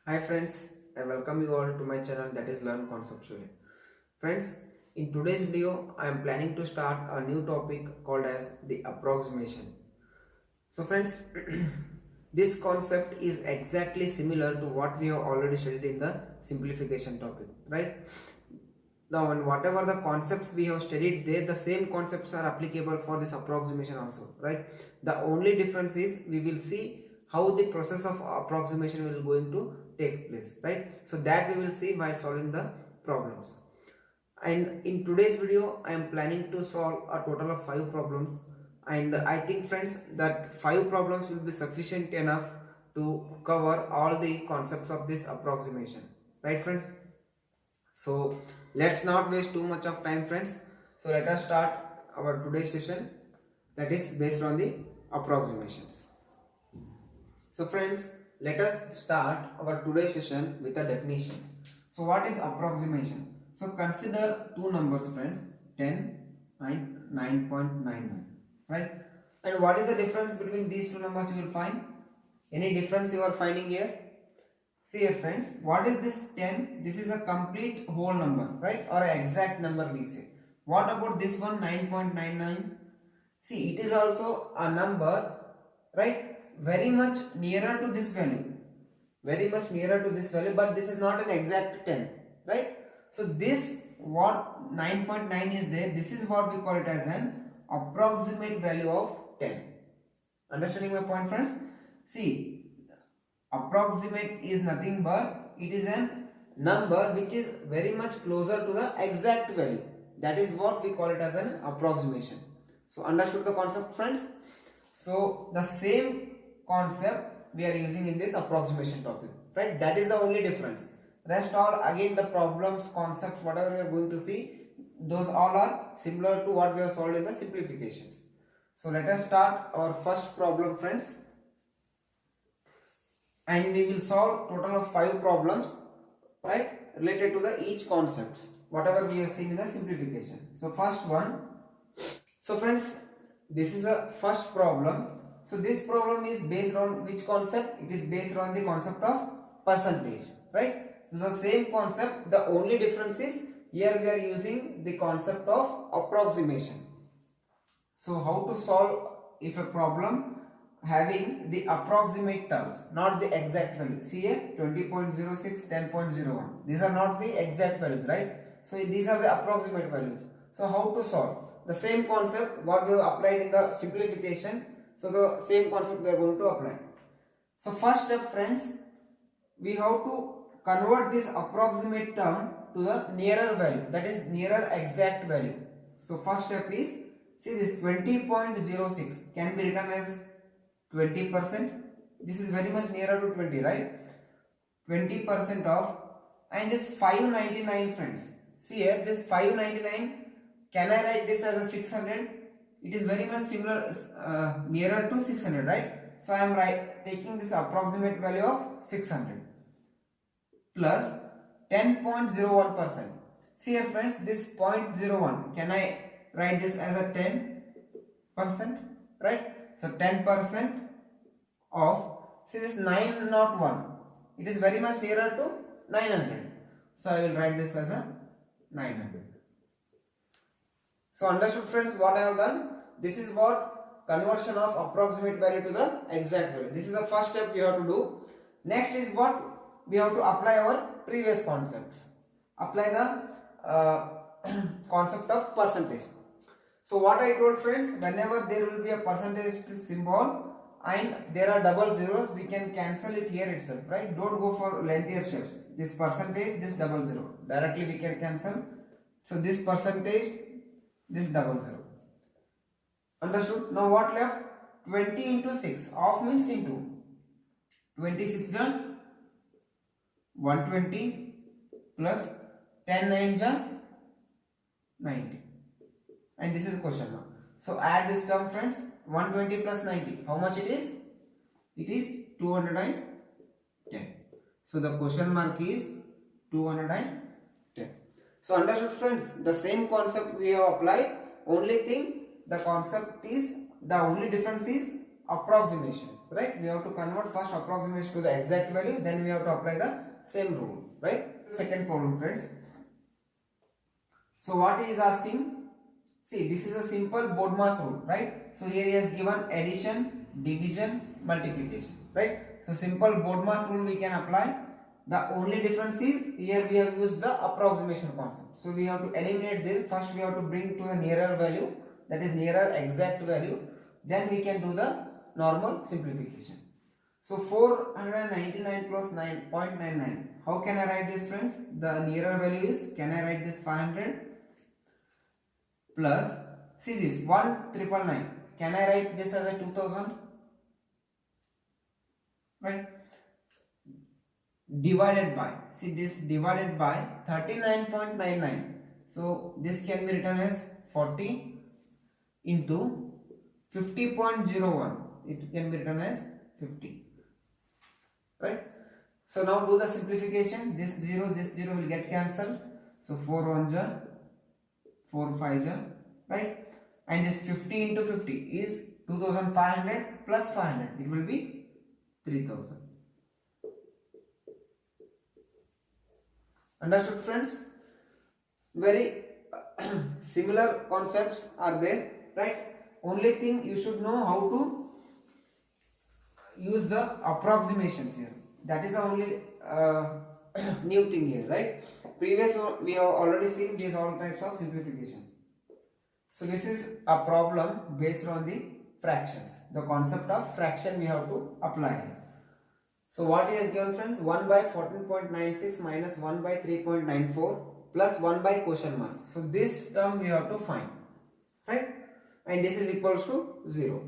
Hi friends, I welcome you all to my channel, that is Learn Conceptually. Friends, in today's video I am planning to start a new topic called as the approximation. So friends, this concept is exactly similar to what we have already studied in the simplification topic, right? Now, whatever the concepts we have studied there, the same concepts are applicable for this approximation also, right? The only difference is we will see how the process of approximation will going to take place, right? So that we will see while solving the problems. And in today's video I am planning to solve a total of 5 problems, and I think friends that 5 problems will be sufficient enough to cover all the concepts of this approximation, right friends? So let's not waste too much of time friends. So let us start our today's session, that is based on the approximations. So friends, let us start our today's session with a definition. So what is approximation? So consider two numbers friends, 10 and 9.99, right? And what is the difference between these two numbers you will find? Any difference you are finding here? See here friends, what is this 10? This is a complete whole number, right? Or an exact number we say. What about this one 9.99? See, it is also a number, right? Very much nearer to this value. Very much nearer to this value, but this is not an exact 10, right? So this what 9.9 is there, this is what we call it as an approximate value of 10. Understanding my point friends? See, approximate is nothing but it is a number which is very much closer to the exact value. That is what we call it as an approximation. So understood the concept friends? So the same concept we are using in this approximation topic, right? That is the only difference. Rest all again the problems, concepts, whatever we are going to see, those all are similar to what we have solved in the simplifications. So let us start our first problem friends. And we will solve total of 5 problems, right, related to the each concepts whatever we have seen in the simplification. So first one, so friends, this is a first problem. So this problem is based on which concept? It is based on the concept of percentage, right? So the same concept, the only difference is here we are using the concept of approximation. So how to solve if a problem having the approximate terms, not the exact value. See here 20.06, 10.01. These are not the exact values, right? So these are the approximate values. So how to solve? The same concept what we have applied in the simplification. So the same concept we are going to apply. So first step friends, we have to convert this approximate term to the nearer value, that is nearer exact value. So first step is, see this 20.06 can be written as 20%. This is very much nearer to 20, right? 20% of, and this 599 friends. See here this 599, can I write this as a 600? It is very much similar, nearer to 600, right? So I am taking this approximate value of 600 plus 10.01%. See here friends, this 0.01, can I write this as a 10%, right? So 10% of, see this 901, it is very much nearer to 900. So I will write this as a 900. So understood friends what I have done? This is what conversion of approximate value to the exact value. This is the first step we have to do. Next is what? We have to apply our previous concepts. Apply the concept of percentage. So what I told friends, whenever there will be a percentage symbol and there are double zeros, we can cancel it here itself, right? Don't go for lengthier steps. This percentage, this double zero, directly we can cancel. So this percentage, this double zero. Understood? Now what left? 20 into 6. Off means into. 26 done. 120 plus 10 9 90. And this is question mark. So add this term friends. 120 plus 90. How much it is? It is 210. So the question mark is 210. So understood friends, the same concept we have applied. Only thing, the concept is, the only difference is approximation. right? We have to convert first approximation to the exact value, then we have to apply the same rule, right? Second problem, friends. So what he is asking, see, this is a simple BODMAS rule, right? So here he has given addition, division, multiplication, right? So simple BODMAS rule we can apply. The only difference is here we have used the approximation concept. So we have to eliminate this. First we have to bring to the nearer value, that is nearer exact value. Then we can do the normal simplification. So 499 plus 9.99. How can I write this, friends? The nearer value is, can I write this 500 plus, see this 1999. Can I write this as a 2000? Right? Divided by, see this divided by 39.99. So this can be written as 40 into 50.01. It can be written as 50. Right? So now do the simplification. This 0 will get cancelled. So 4 1s are 4 5s are, right? And this 50 into 50 is 2500 plus 500. It will be 3000. Understood, friends? Very similar concepts are there, right? Only thing you should know how to use the approximations here. That is the only new thing here, right? Previous we have already seen these all types of simplifications. So this is a problem based on the fractions. The concept of fraction we have to apply here. So what is given, friends? 1 by 14.96 minus 1 by 3.94 plus 1 by question mark. So this term we have to find, right? And this is equals to 0.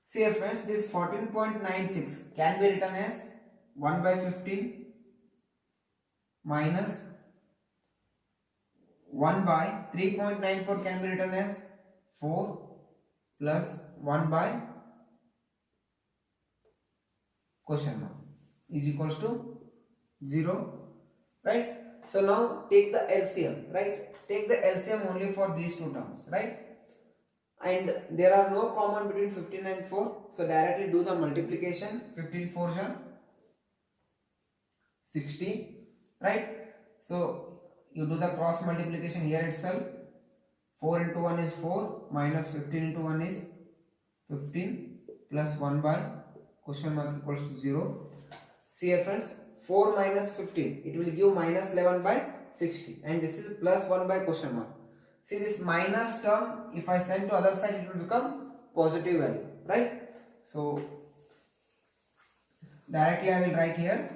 See here, friends, this 14.96 can be written as 1 by 15 minus 1 by 3.94 can be written as 4 plus 1 by question mark is equals to 0, right? So now take the LCM, right? Take the LCM only for these two terms, right? And there are no common between 15 and 4, so directly do the multiplication. 15 4s are 60, right? So you do the cross multiplication here itself. 4 into 1 is 4 minus 15 into 1 is 15 plus 1 by question mark equals to 0. See here, friends, 4 minus 15, it will give minus 11 by 60, and this is plus 1 by question mark. See this minus term, if I send to other side, it will become positive value, right? So directly I will write here.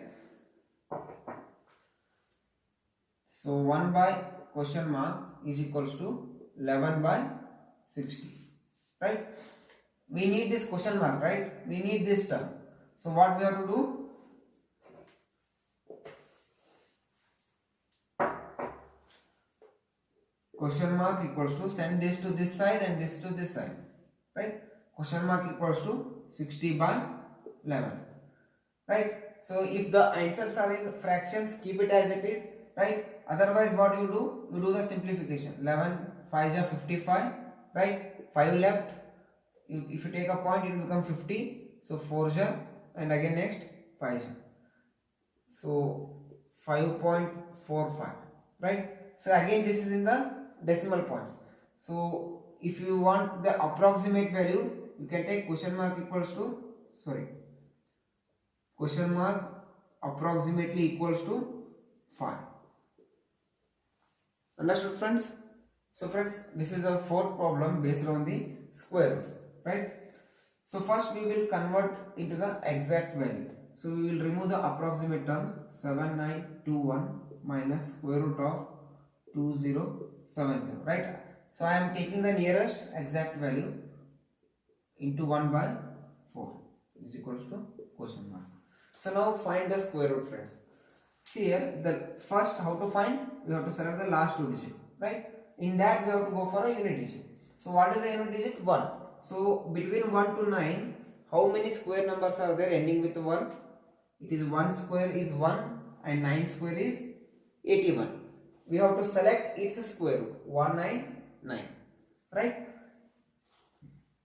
So 1 by question mark is equals to 11 by 60, right? We need this question mark, right? We need this term. So what we have to do? Question mark equals to, send this to this side and this to this side, right? Question mark equals to 60 by 11, right? So if the answers are in fractions, keep it as it is, right? Otherwise what you do? You do the simplification. 11 5 is 55, right? 5 left. If you take a point, it will become 50. So 4 is, and again next 5 is. So 5.45, right? So again this is in the decimal points. So if you want the approximate value, you can take question mark equals to, question mark approximately equals to 5. Understood, friends? So friends, this is a fourth problem based on the square roots, right? So first we will convert into the exact value. So we will remove the approximate terms. 7921 minus square root of 2070, right? So I am taking the nearest exact value into 1 by 4 is equals to question mark. So now find the square root, friends. See here, the first how to find, we have to select the last 2 digits, right? In that we have to go for a unit digit. So what is the unit digit? 1. So between 1 to 9, how many square numbers are there ending with 1? It is 1 square is 1 and 9 square is 81. We have to select its square root, 199, right?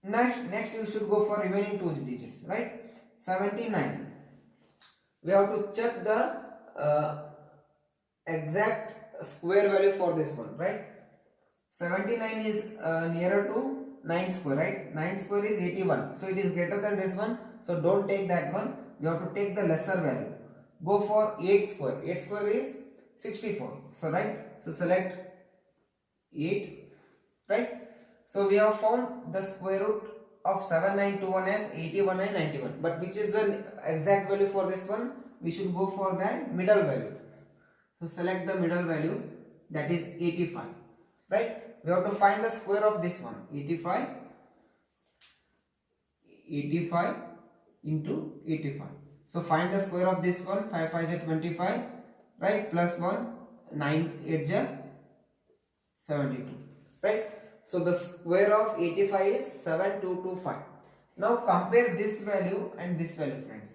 Next you should go for remaining 2 digits, right? 79. We have to check the exact square value for this one, right? 79 is nearer to 9 square, right? 9 square is 81, so it is greater than this one, so don't take that one. You have to take the lesser value. Go for 8 square. 8 square is 64, so right, so select 8, right? So we have found the square root of 7921 as 81 and 91, but which is the exact value for this one? We should go for that middle value. So select the middle value, that is 85, right? We have to find the square of this one. 85 into 85. So find the square of this one. 5 5 is 25, right? Plus 1, 9 8 is 72, right? So the square of 85 is 7225. Now compare this value and this value, friends.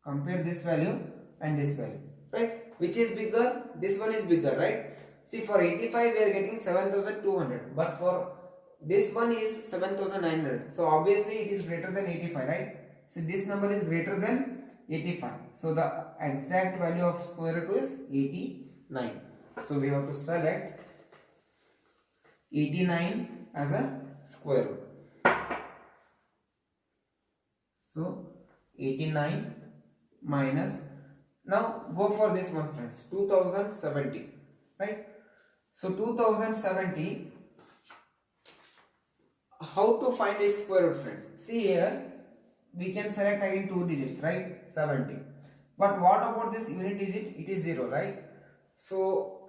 Compare this value and this value, right? Which is bigger? This one is bigger, right? See, for 85 we are getting 7200, but for this one is 7900. So obviously it is greater than 85, right? So this number is greater than 85. So the exact value of square root is 89. So we have to select 89 as a square root. So 89 minus, now go for this one, friends, 2070, right? So 2070, how to find its square root, friends? See here, we can select again 2 digits, right? 70. But what about this unit digit? It is 0, right? So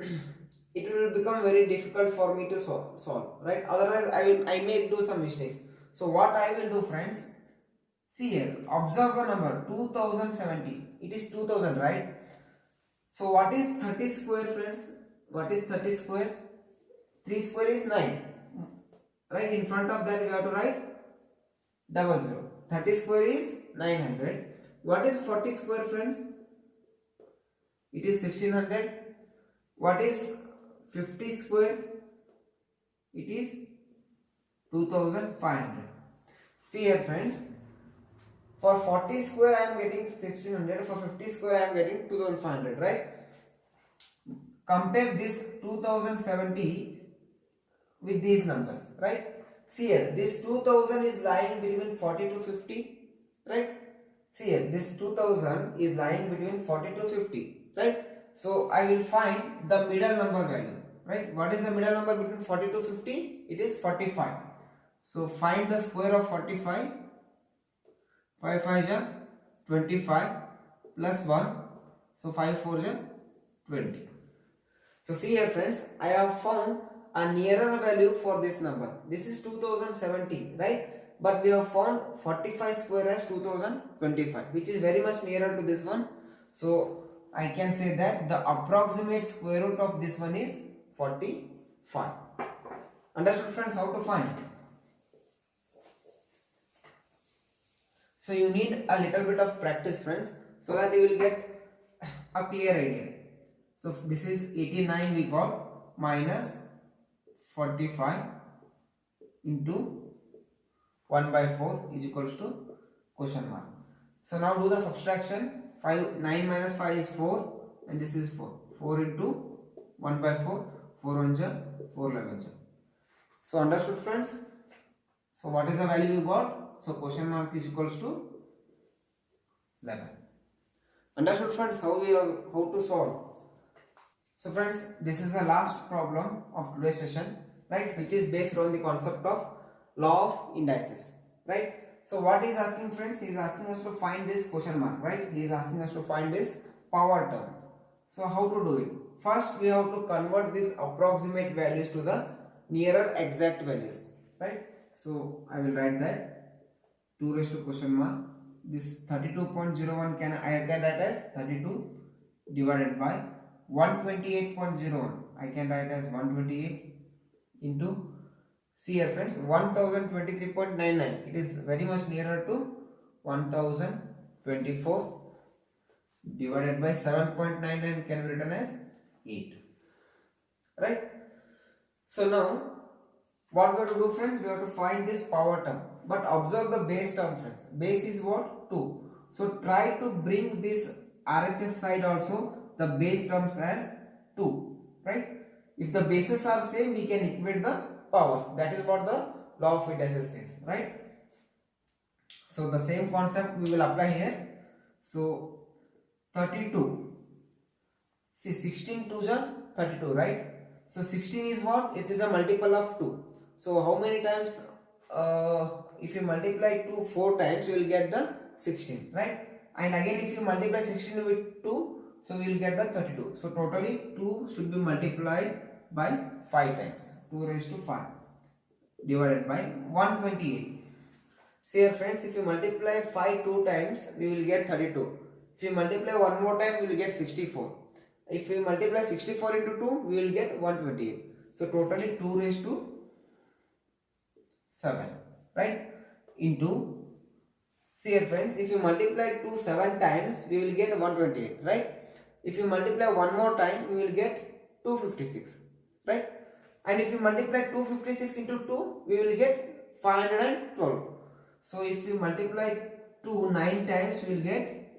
it will become very difficult for me to solve, right? Otherwise I may do some mistakes. So what I will do, friends, see here, observe the number 2070. It is 2000, right? So what is 30 square, friends? What is 30 square? 3 square is 9, right? In front of that we have to write 00. 30 square is 900. What is 40 square, friends? It is 1600. What is 50 square? It is 2500. See here, friends, for 40 square I am getting 1600, for 50 square I am getting 2500, right? Compare this 2070 with these numbers, right? See here, this 2000 is lying between 40 to 50, right? See here, this 2000 is lying between 40 to 50, right? So I will find the middle number value, right? What is the middle number between 40 to 50? It is 45. So find the square of 45. 5 5 is 25 plus 1. So 5 4 is 20. So see here, friends, I have found a nearer value for this number. This is 2070, right? But we have found 45 square as 2025, which is very much nearer to this one. So I can say that the approximate square root of this one is 45. Understood, friends, how to find? So you need a little bit of practice, friends, so that you will get a clear idea. So this is 89 we got minus 45 into 1 by 4 is equals to question mark. So now do the subtraction. 9 minus 5 is 4 and this is 4. 4 into 1 by 4. 4 1 ja, 4 11 ja. So understood, friends? So what is the value you got? So question mark is equals to 11. Understood, friends, how to solve? So friends, this is the last problem of today's session, right, which is based on the concept of law of indices, right? So what he is asking, friends, he is asking us to find this question mark, right? He is asking us to find this power term. So how to do it? First we have to convert these approximate values to the nearer exact values, right? So I will write that 2 raised to question mark. This 32.01 I can write as 32 divided by 128.01. I can write as 128 into, see here, friends, 1023.99. It is very much nearer to 1024 divided by 7.99 can be written as 8, right? So now what we have to do, friends, we have to find this power term, but observe the base term, friends. Base is what? 2. So try to bring this RHS side also the base terms as 2, right? If the bases are same, we can equate the powers. That is what the law of indices says, right? So the same concept we will apply here. So 32. See, 16 2s are 32, right? So 16 is what? It is a multiple of 2. So how many times? If you multiply 2 4 times, you will get the 16, right? And again, if you multiply 16 with 2, so we will get the 32. So totally 2 should be multiplied by 5 times. 2 raised to 5 divided by 128. See here friends, if you multiply 5 2 times, we will get 32. If you multiply one more time, we will get 64. If we multiply 64 into 2, we will get 128. So totally 2 raised to 7, right? Into, see here friends, if you multiply 2 7 times, we will get 128, right? If you multiply one more time, we will get 256, right? And if you multiply 256 into 2, we will get 512. So if you multiply 2 9 times, we will get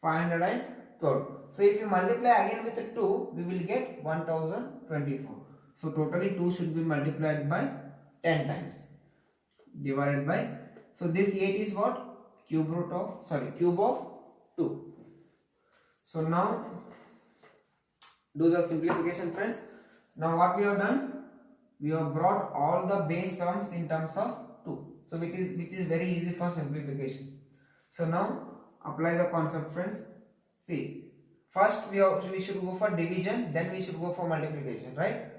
512. So if you multiply again with 2, we will get 1024. So totally 2 should be multiplied by 10 times divided by, so this 8 is what? Cube of 2. So now do the simplification friends. Now what we have done? We have brought all the base terms in terms of 2. So which is very easy for simplification. So now apply the concept friends. See, first we should go for division, then we should go for multiplication, right?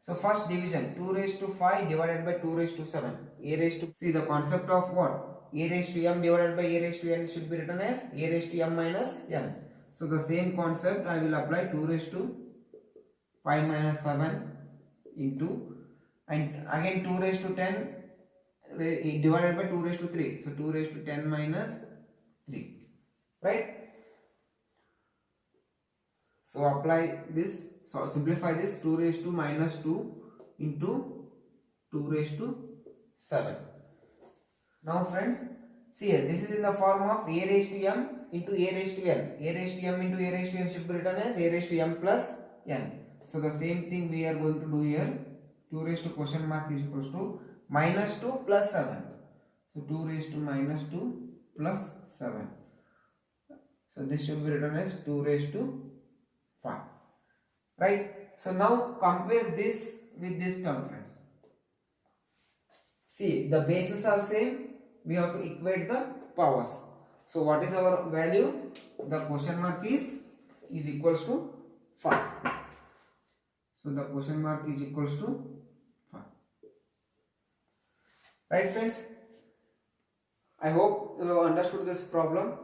So first division, 2 raised to 5 divided by 2 raised to 7. A raised to, see the concept of what? A raised to m divided by a raised to n should be written as a raised to m minus n. So the same concept I will apply, 2 raised to 5 minus 7 into, and again 2 raised to 10 divided by 2 raised to 3. So 2 raised to 10 minus 3, right? So apply this, so simplify this, 2 raised to minus 2 into 2 raised to 7. Now friends, see here, this is in the form of a raised to m into a raised to n. A raised to m into a raised to n should be written as a raised to m plus n. So the same thing we are going to do here. 2 raised to question mark is equals to minus 2 plus 7. So 2 raised to minus 2 plus 7. So this should be written as 2 raised to 5. Right? So now compare this with this term friends. See, the bases are same. We have to equate the powers. So what is our value? The question mark is equals to 5. So the question mark is equals to 5. Right friends? I hope you have understood this problem.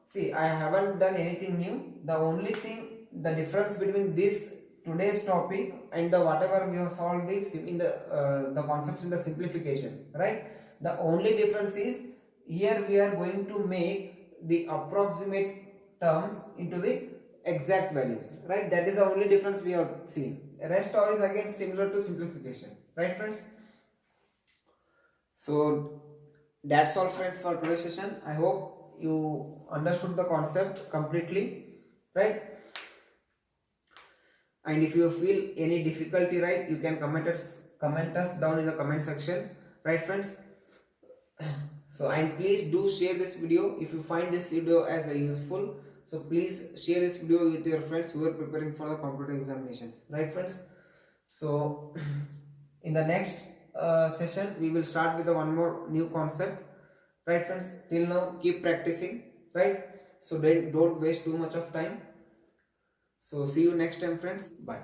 See, I haven't done anything new. The only thing, the difference between this today's topic and the whatever we have solved this in the concepts in the simplification, right? The only difference is here we are going to make the approximate terms into the exact values, right? That is the only difference we have seen. Rest all is again similar to simplification, right friends? So that's all friends for today's session. I hope you understood the concept completely, right? And if you feel any difficulty, right, you can comment us down in the comment section, right friends? So, and please do share this video if you find this video as a useful. So please share this video with your friends who are preparing for the competitive examinations, right friends? So in the next session we will start with one more new concept, right friends? Till now keep practicing, right? So don't waste too much of time. So see you next time friends. Bye.